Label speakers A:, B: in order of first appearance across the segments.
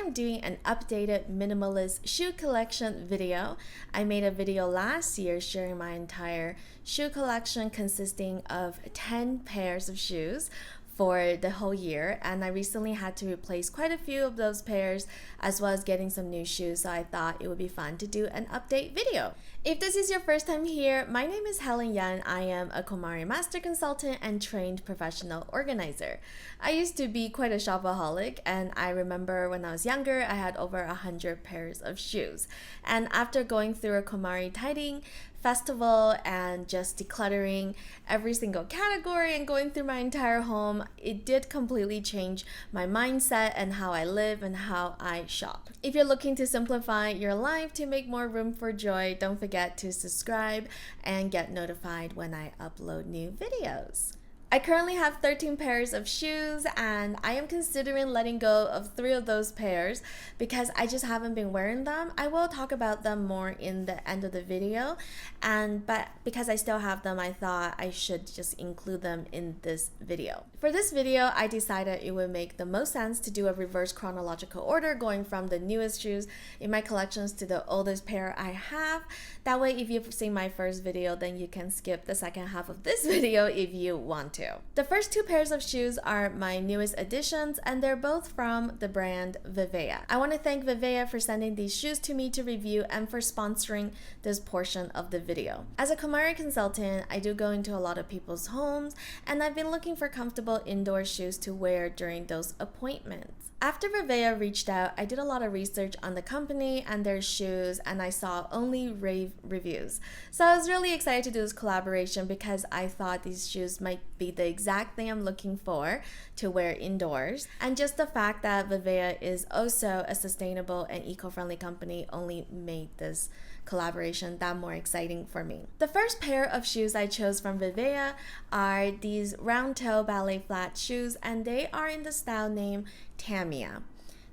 A: am doing an updated minimalist shoe collection video. I made a video last year sharing my entire shoe collection consisting of 10 pairs of shoes for the whole year, and I recently had to replace quite a few of those pairs as well as getting some new shoes, so I thought it would be fun to do an update video. If this is your first time here, my name is Helen Yan. I am a KonMari master consultant and trained professional organizer. I used to be quite a shopaholic, and I remember when I was younger I had over 100 pairs of shoes, and after going through a KonMari tidying festival and just decluttering every single category and going through my entire home, it did completely change my mindset and how I live and how I shop. If you're looking to simplify your life to make more room for joy, don't forget to subscribe and get notified when I upload new videos. I currently have 13 pairs of shoes, and I am considering letting go of 3 of those pairs because I just haven't been wearing them. I will talk about them more in the end of the video, but because I still have them, I thought I should just include them in this video. For this video, I decided it would make the most sense to do a reverse chronological order, going from the newest shoes in my collections to the oldest pair I have. That way, if you've seen my first video, then you can skip the second half of this video if you want to. The first 2 pairs of shoes are my newest additions, and they're both from the brand Vivaia. I want to thank Vivaia for sending these shoes to me to review and for sponsoring this portion of the video. As a KonMari consultant, I do go into a lot of people's homes, and I've been looking for comfortable indoor shoes to wear during those appointments. After Vivaia reached out, I did a lot of research on the company and their shoes, and I saw only rave reviews. So I was really excited to do this collaboration because I thought these shoes might be the exact thing I'm looking for to wear indoors. And just the fact that Vivaia is also a sustainable and eco-friendly company only made this collaboration that more exciting for me. The first pair of shoes I chose from Vivaia are these round toe ballet flat shoes, and they are in the style name Tamia.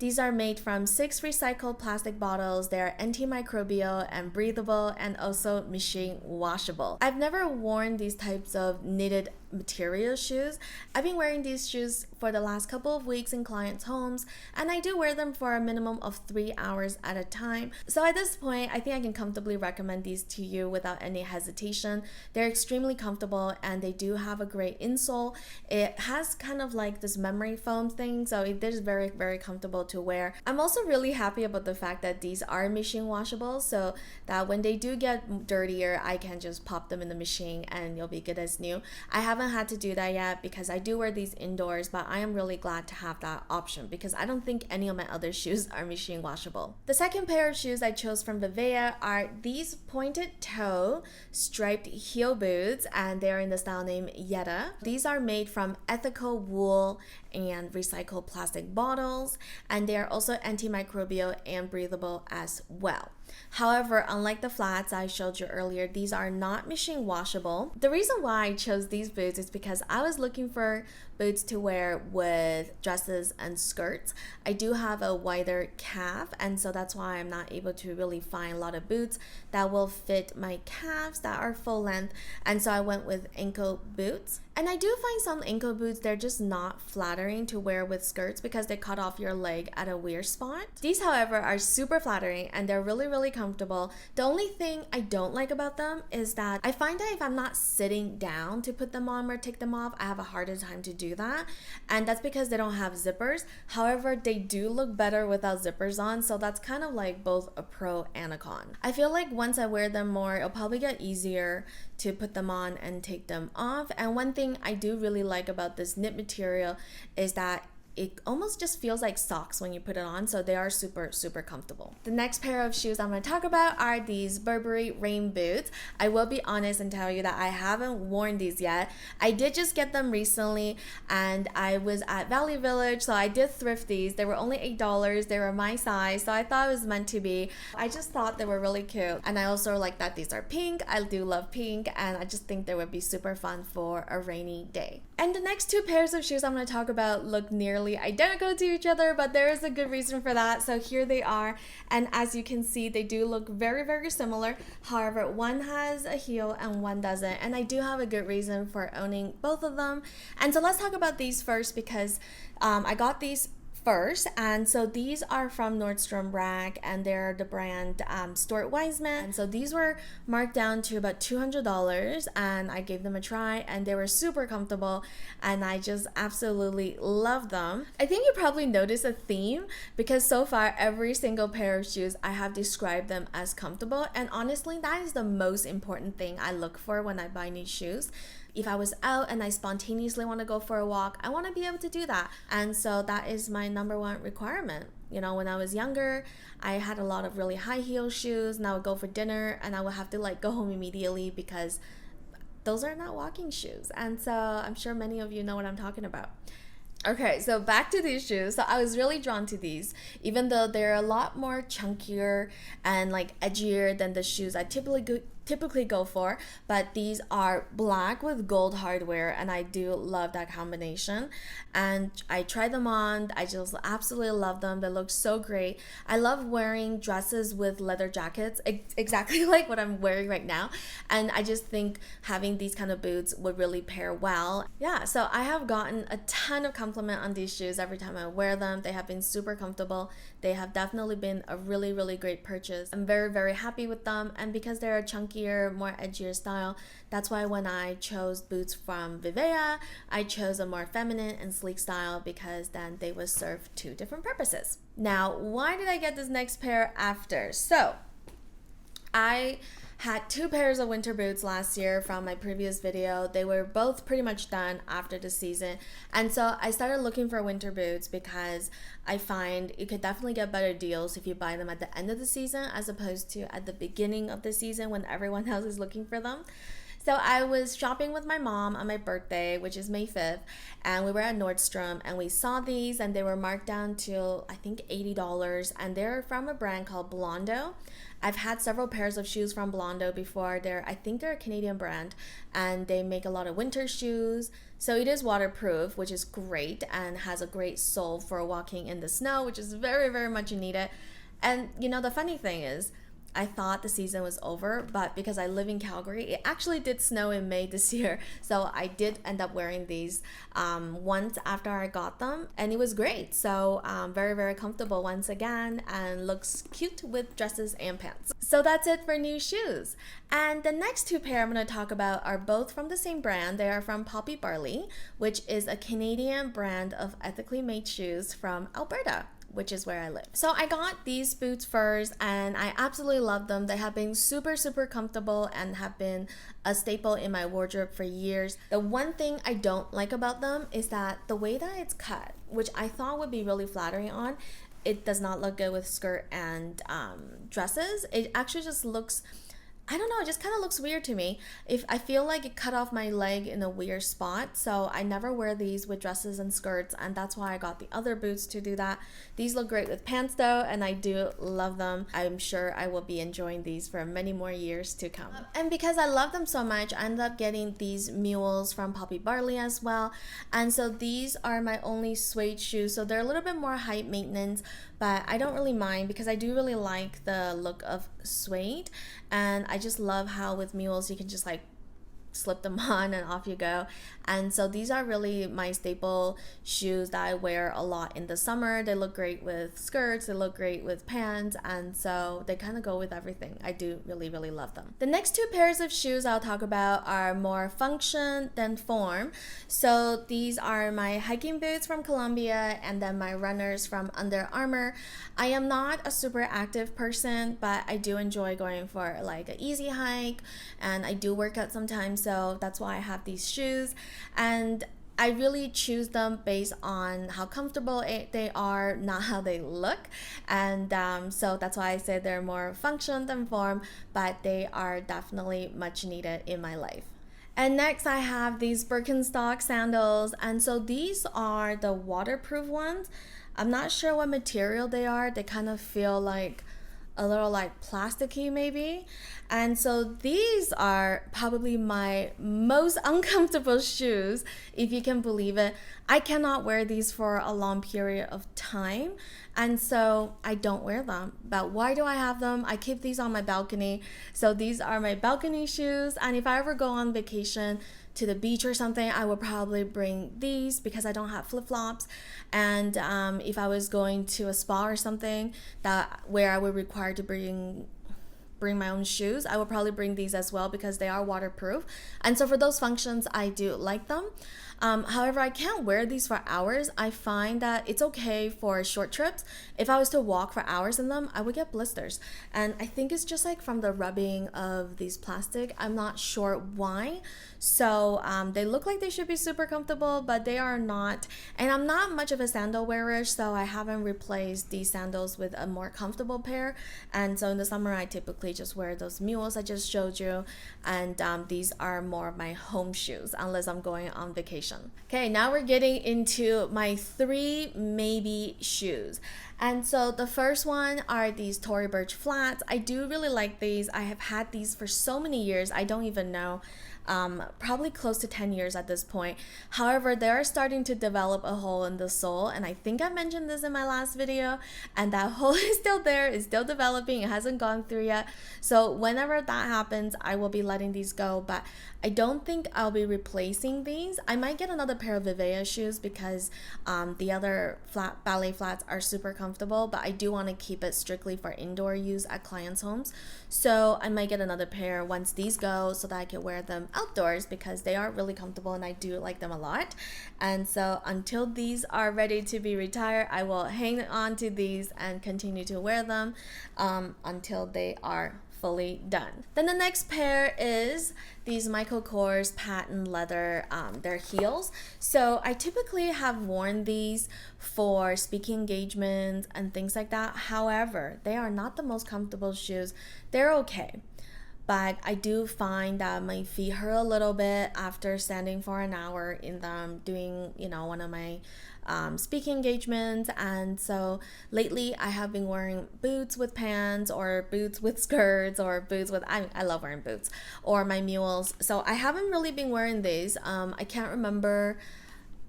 A: These are made from 6 recycled plastic bottles. They are antimicrobial and breathable and also machine washable. I've never worn these types of knitted material shoes. I've been wearing these shoes for the last couple of weeks in clients' homes, and I do wear them for a minimum of 3 hours at a time. So at this point, I think I can comfortably recommend these to you without any hesitation. They're extremely comfortable, and they do have a great insole. It has kind of like this memory foam thing, so it is very, very comfortable to wear. I'm also really happy about the fact that these are machine washable, so that when they do get dirtier, I can just pop them in the machine and you'll be good as new. I haven't had to do that yet because I do wear these indoors, but I am really glad to have that option because I don't think any of my other shoes are machine washable. The second pair of shoes I chose from Vivaia are these pointed toe striped heel boots, and they are in the style name Yedda. These are made from ethical wool and recycled plastic bottles, and they are also antimicrobial and breathable as well. However, unlike the flats I showed you earlier, these are not machine washable. The reason why I chose these boots is because I was looking for boots to wear with dresses and skirts. I do have a wider calf, and so that's why I'm not able to really find a lot of boots that will fit my calves that are full length, and so I went with ankle boots. And I do find some ankle boots, they're just not flattering to wear with skirts because they cut off your leg at a weird spot. These, however, are super flattering and they're really, really comfortable. The only thing I don't like about them is that I find that if I'm not sitting down to put them on or take them off, I have a harder time to do that. And that's because they don't have zippers. However, they do look better without zippers on, so that's kind of like both a pro and a con. I feel like once I wear them more, it'll probably get easier to put them on and take them off. And one thing I do really like about this knit material is that it almost just feels like socks when you put it on, so they are super, super comfortable. The next pair of shoes I'm going to talk about are these Burberry Rainboots. I will be honest and tell you that I haven't worn these yet. I did just get them recently, and I was at Valley Village, so I did thrift these. They were only $8. They were my size, so I thought it was meant to be. I just thought they were really cute, and I also like that these are pink. I do love pink, and I just think they would be super fun for a rainy day. And the next 2 pairs of shoes I'm going to talk about look nearly identical to each other, but there is a good reason for that. So here they are, and as you can see, they do look very, very similar. However, one has a heel and one doesn't, and I do have a good reason for owning both of them. And so let's talk about these first because I got these first. And so these are from Nordstrom Rack, and they're the brand Stuart Weitzman. And so these were marked down to about $200, and I gave them a try, and they were super comfortable, and I just absolutely love them. I think you probably noticed a theme, because so far every single pair of shoes I have described them as comfortable, and honestly that is the most important thing I look for when I buy new shoes. If I was out and I spontaneously want to go for a walk, I want to be able to do that. And so that is my number one requirement. You know, when I was younger, I had a lot of really high heel shoes, and I would go for dinner and I would have to like go home immediately because those are not walking shoes. And so I'm sure many of you know what I'm talking about. Okay, so back to these shoes. So I was really drawn to these, even though they're a lot more chunkier and like edgier than the shoes I typically go for, but these are black with gold hardware, and I do love that combination. And I tried them on, I just absolutely love them. They look so great. I love wearing dresses with leather jackets, exactly like what I'm wearing right now, and I just think having these kind of boots would really pair well. Yeah, so I have gotten a ton of compliment on these shoes every time I wear them. They have been super comfortable. They have definitely been a really, really great purchase. I'm very, very happy with them, and because they're a chunkier, more edgier style, that's why when I chose boots from Vivaia, I chose a more feminine and sleek style, because then they would serve two different purposes. Now, why did I get this next pair after? So I had two pairs of winter boots last year from my previous video. They were both pretty much done after the season, and so I started looking for winter boots because I find you could definitely get better deals if you buy them at the end of the season as opposed to at the beginning of the season when everyone else is looking for them. So I was shopping with my mom on my birthday, which is May 5th, and we were at Nordstrom, and we saw these, and they were marked down to I think $80, and they're from a brand called Blondo. I've had several pairs of shoes from Blondo before. I think they're a Canadian brand, and they make a lot of winter shoes. So it is waterproof, which is great, and has a great sole for walking in the snow, which is very, very much needed. And you know, the funny thing is, I thought the season was over, but because I live in Calgary, it actually did snow in May this year. So I did end up wearing these once after I got them, and it was great. So very, very comfortable once again, and looks cute with dresses and pants. So that's it for new shoes. And the next two pair I'm going to talk about are both from the same brand. They are from Barley, which is a Canadian brand of ethically made shoes from Alberta, which is where I live. So I got these boots first, and I absolutely love them. They have been super, super comfortable and have been a staple in my wardrobe for years. The one thing I don't like about them is that the way that it's cut, which I thought would be really flattering on, it does not look good with skirt and dresses. It actually just looks, I don't know, it just kind of looks weird to me. If I feel like it cut off my leg in a weird spot, so I never wear these with dresses and skirts, and that's why I got the other boots to do that. These look great with pants though, and I do love them. I'm sure I will be enjoying these for many more years to come. And because I love them so much, I ended up getting these Mules from Barley as well. And so these are my only suede shoes, so they're a little bit more high maintenance, but I don't really mind because I do really like the look of suede, and I just love how with Mules you can just like slip them on and off you go. And so these are really my staple shoes that I wear a lot in the summer. They look great with skirts, they look great with pants, and so they kind of go with everything. I do really, really love them. The next two pairs of shoes I'll talk about are more function than form. So these are my hiking boots from Columbia, and then my runners from Under Armour. I am not a super active person, but I do enjoy going for like an easy hike, and I do work out sometimes, so that's why I have these shoes. And I really choose them based on how comfortable they are, not how they look. And so that's why I say they're more function than form, but they are definitely much needed in my life. And next I have these Birkenstock sandals, and so these are the waterproof ones. I'm not sure what material they are. They kind of feel like a little like plasticky maybe. And so these are probably my most uncomfortable shoes, if you can believe it. I cannot wear these for a long period of time, and so I don't wear them. But why do I have them? I keep these on my balcony. So these are my balcony shoes, and if I ever go on vacation to the beach or something, I would probably bring these because I don't have flip-flops. And if I was going to a spa or something where I would require to bring my own shoes, I would probably bring these as well because they are waterproof. And so for those functions, I do like them. However, I can't wear these for hours. I find that it's okay for short trips. If I was to walk for hours in them, I would get blisters. And I think it's just like from the rubbing of these plastic. I'm not sure why. So they look like they should be super comfortable, but they are not. And I'm not much of a sandal wearer, so I haven't replaced these sandals with a more comfortable pair. And so in the summer, I typically just wear those Mules I just showed you. And these are more of my home shoes unless I'm going on vacation. Okay, now we're getting into my 3 maybe shoes. And so the first one are these Tory Burch flats. I do really like these. I have had these for so many years. I don't even know. Probably close to 10 years at this point. However, they're starting to develop a hole in the sole, and I think I mentioned this in my last video, and that hole is still there, it's still developing, it hasn't gone through yet. So whenever that happens, I will be letting these go, but I don't think I'll be replacing these. I might get another pair of Vivaia shoes because the other ballet flats are super comfortable, but I do want to keep it strictly for indoor use at clients' homes. So I might get another pair once these go so that I can wear them outdoors because they are really comfortable and I do like them a lot. And so until these are ready to be retired, I will hang on to these and continue to wear them until they are fully done. Then the next pair is these Michael Kors patent leather, their heels. So I typically have worn these for speaking engagements and things like that. However, they are not the most comfortable shoes. They're okay, but I do find that my feet hurt a little bit after standing for an hour in them doing, one of my speaking engagements. And so lately I have been wearing boots with pants or boots with skirts or boots with, I love wearing boots, or my Mules. So I haven't really been wearing these. I can't remember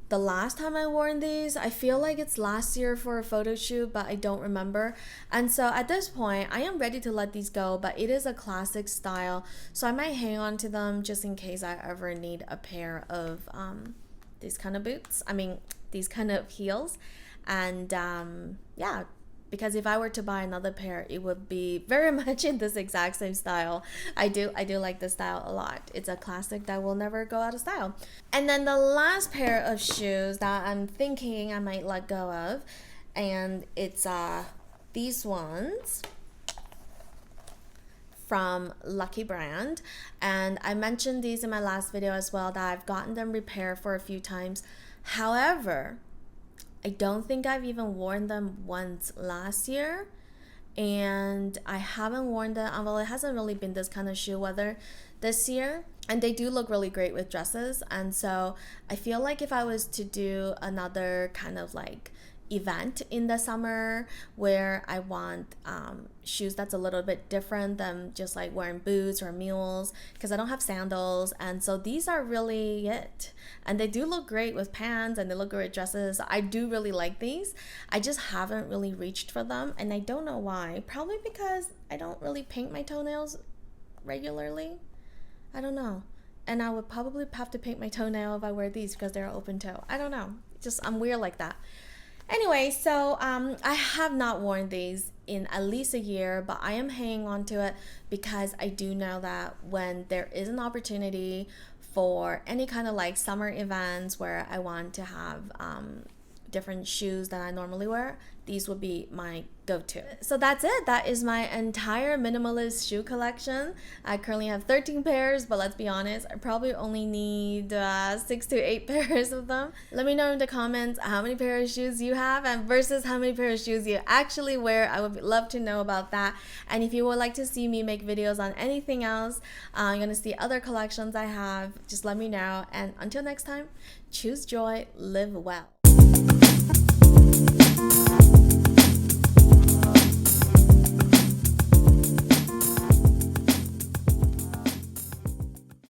A: the last time I wore these. I feel like it's last year for a photo shoot, but I don't remember. And so at this point, I am ready to let these go, but it is a classic style. So I might hang on to them just in case I ever need a pair of these kind of boots. These kind of heels. And yeah, because if I were to buy another pair, it would be very much in this exact same style. I do like this style a lot. It's a classic that will never go out of style. And then the last pair of shoes that I'm thinking I might let go of, and it's these ones from Lucky Brand. And I mentioned these in my last video as well, that I've gotten them repaired for a few times. However, I don't think I've even worn them once last year, and I haven't worn them, well, it hasn't really been this kind of shoe weather this year, and they do look really great with dresses. And so I feel like if I was to do another kind of like event in the summer where I want shoes that's a little bit different than just like wearing boots or Mules, because I don't have sandals, and so these are really it. And they do look great with pants and they look great with dresses. I do really like these. I just haven't really reached for them, and I don't know why. Probably because I don't really paint my toenails regularly. I don't know. And I would probably have to paint my toenail if I wear these because they're open toe. I don't know. I'm weird like that. Anyway, so I have not worn these in at least a year, but I am hanging on to it because I do know that when there is an opportunity for any kind of like summer events where I want to have different shoes than I normally wear, these would be my go-to. So that's it. That is my entire minimalist shoe collection. I currently have 13 pairs, but let's be honest, I probably only need 6 to 8 pairs of them. Let me know in the comments how many pairs of shoes you have and versus how many pairs of shoes you actually wear. I would love to know about that. And if you would like to see me make videos on anything else, you're gonna see other collections I have, just let me know. And until next time, choose joy, live well.